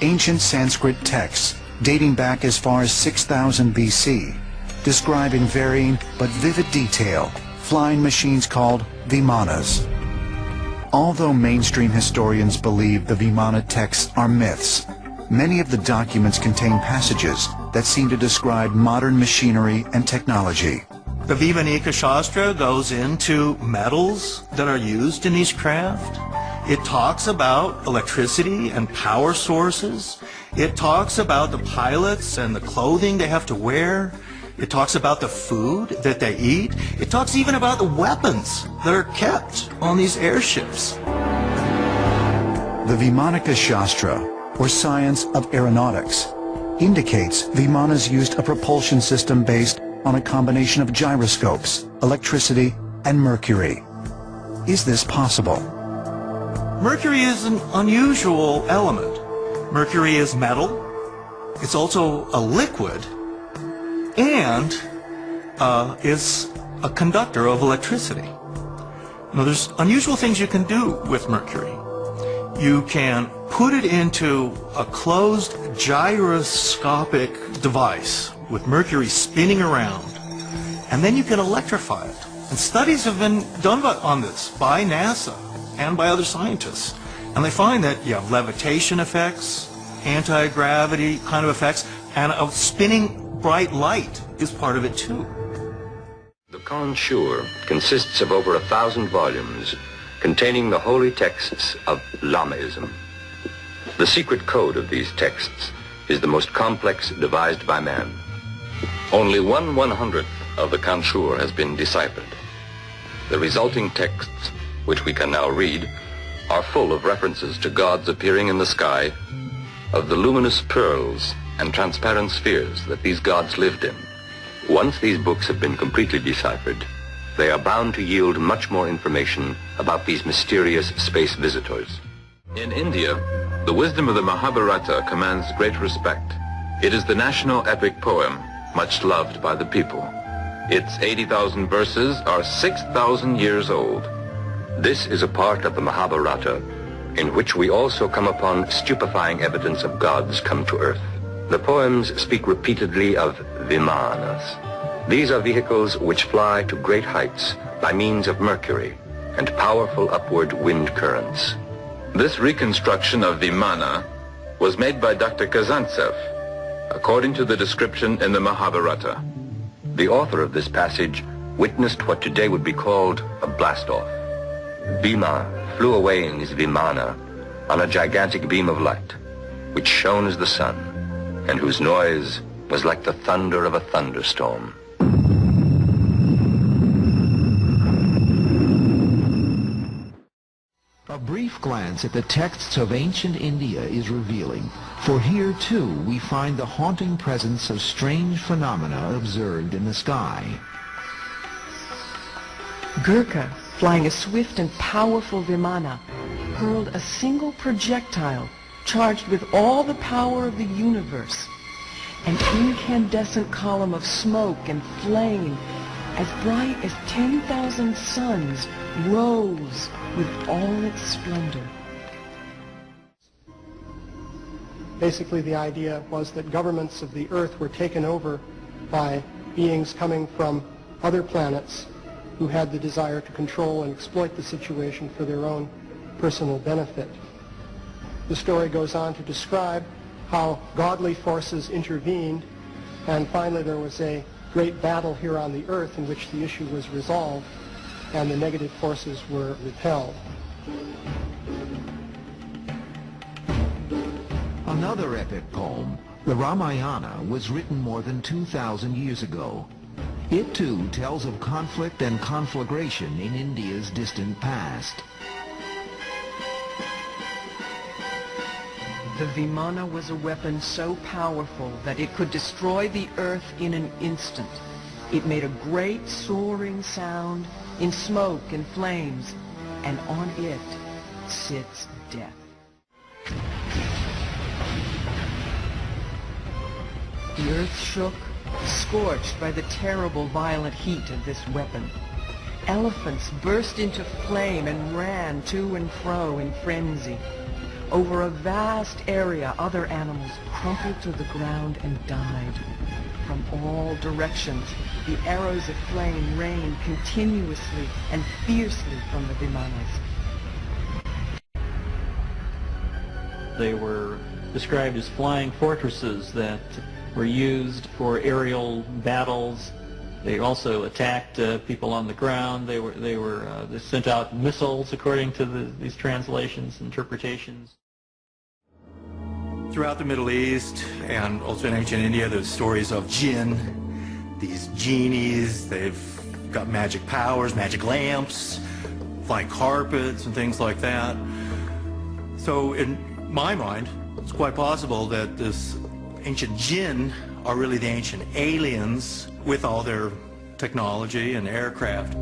ancient Sanskrit texts dating back as far as 6000 BC describe in varying but vivid detail flying machines called vimanas. Although mainstream historians believe the Vimana texts are myths, many of the documents contain passages that seem to describe modern machinery and technology. The Vimanika Shastra goes into metals that are used in these craft. It talks about electricity and power sources. It talks about the pilots and the clothing they have to wear. It talks about the food that they eat. It talks even about the weapons that are kept on these airships. The Vimanika Shastra, or science of aeronautics, indicates Vimanas used a propulsion system based on a combination of gyroscopes, electricity, and mercury. Is this possible? Mercury is an unusual element. Mercury is metal. It's also a liquid, and is a conductor of electricity. Now, there's unusual things you can do with mercury. You can put it into a closed gyroscopic device with mercury spinning around, and then you can electrify it. And studies have been done on this by NASA and by other scientists. And they find that you have levitation effects, anti-gravity kind of effects, and a spinning bright light is part of it too. The Kanshur consists of over 1,000 volumes containing the holy texts of Lamaism. The secret code of these texts is the most complex devised by man. Only 1/100th of the Kanshur has been deciphered. The resulting texts, which we can now read, are full of references to gods appearing in the sky, of the luminous pearls and transparent spheres that these gods lived in. Once these books have been completely deciphered, they are bound to yield much more information about these mysterious space visitors. In India, the wisdom of the Mahabharata commands great respect. It is the national epic poem, much loved by the people. Its 80,000 verses are 6,000 years old. This is a part of the Mahabharata in which we also come upon stupefying evidence of gods come to earth. The poems speak repeatedly of Vimanas. These are vehicles which fly to great heights by means of mercury and powerful upward wind currents. This reconstruction of Vimana was made by Dr. Kazantsev, according to the description in the Mahabharata. The author of this passage witnessed what today would be called a blast-off. Bhima flew away in his Vimana on a gigantic beam of light, which shone as the sun, and whose noise was like the thunder of a thunderstorm. A brief glance at the texts of ancient India is revealing, for here too we find the haunting presence of strange phenomena observed in the sky. Gurkha, flying a swift and powerful Vimana, hurled a single projectile charged with all the power of the universe. An incandescent column of smoke and flame as bright as 10,000 suns rose with all its splendor. Basically, the idea was that governments of the Earth were taken over by beings coming from other planets who had the desire to control and exploit the situation for their own personal benefit. The story goes on to describe how godly forces intervened, and finally there was a great battle here on the Earth in which the issue was resolved and the negative forces were repelled. Another epic poem, the Ramayana, was written more than 2,000 years ago. It too tells of conflict and conflagration in India's distant past. The Vimana was a weapon so powerful that it could destroy the earth in an instant. It made a great soaring sound in smoke and flames, and on it sits death. The earth shook, scorched by the terrible violent heat of this weapon. Elephants burst into flame and ran to and fro in frenzy. Over a vast area, other animals crumpled to the ground and died. From all directions, the arrows of flame rained continuously and fiercely from the Vimanas. They were described as flying fortresses that were used for aerial battles. They also attacked people on the ground. They sent out missiles, according to these translations, interpretations. Throughout the Middle East and also in ancient India, there's stories of jinn, these genies. They've got magic powers, magic lamps, flying carpets and things like that. So in my mind, it's quite possible that this ancient jinn are really the ancient aliens with all their technology and aircraft.